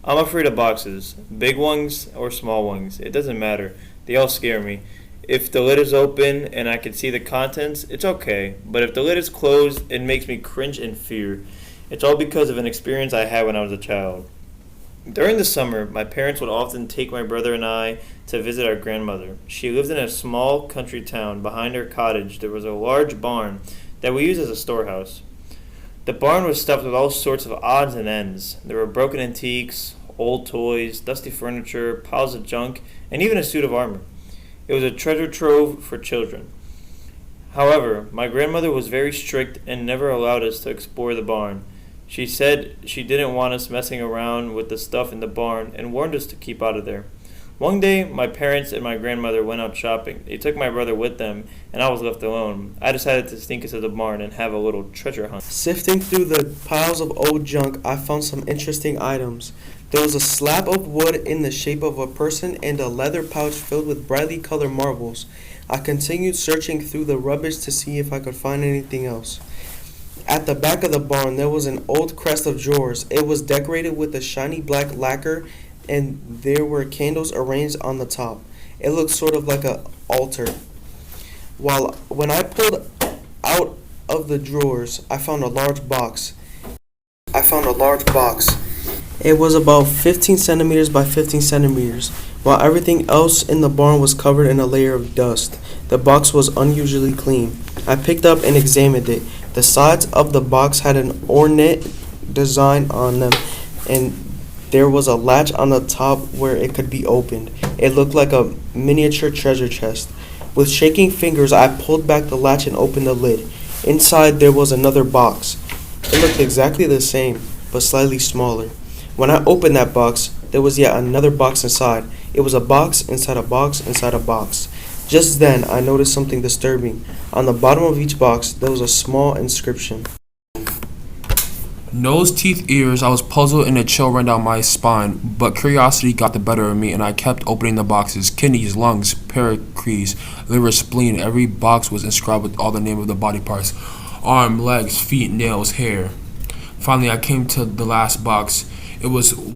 I'm afraid of boxes. Big ones or small ones. It doesn't matter. They all scare me. If the lid is open and I can see the contents, it's okay. But if the lid is closed, it makes me cringe in fear. It's all because of an experience I had when I was a child. During the summer, my parents would often take my brother and I to visit our grandmother. She lived in a small country town. Behind her cottage, there was a large barn that we used as a storehouse. The barn was stuffed with all sorts of odds and ends. There were broken antiques, old toys, dusty furniture, piles of junk, and even a suit of armor. It was a treasure trove for children. However, my grandmother was very strict and never allowed us to explore the barn. She said she didn't want us messing around with the stuff in the barn and warned us to keep out of there. One day, my parents and my grandmother went out shopping. They took my brother with them, and I was left alone. I decided to sneak into the barn and have a little treasure hunt. Sifting through the piles of old junk, I found some interesting items. There was a slab of wood in the shape of a person and a leather pouch filled with brightly colored marbles. I continued searching through the rubbish to see if I could find anything else. At the back of the barn, there was an old chest of drawers. It was decorated with a shiny black lacquer, and there were candles arranged on the top. It looked sort of like an altar. When I pulled out of the drawers, I found a large box. It was about 15 centimeters by 15 centimeters, while everything else in the barn was covered in a layer of dust. The box was unusually clean. I picked up and examined it. The sides of the box had an ornate design on them, and there was a latch on the top where it could be opened. It looked like a miniature treasure chest. With shaking fingers, I pulled back the latch and opened the lid. Inside, there was another box. It looked exactly the same, but slightly smaller. When I opened that box, there was yet another box inside. It was a box inside a box inside a box. Just then, I noticed something disturbing. On the bottom of each box, there was a small inscription. Nose, teeth, ears. I was puzzled and a chill ran down my spine, but curiosity got the better of me and I kept opening the boxes. Kidneys, lungs, pancreas, liver, spleen. Every box was inscribed with all the name of the body parts. Arm, legs, feet, nails, hair. Finally, I came to the last box. It was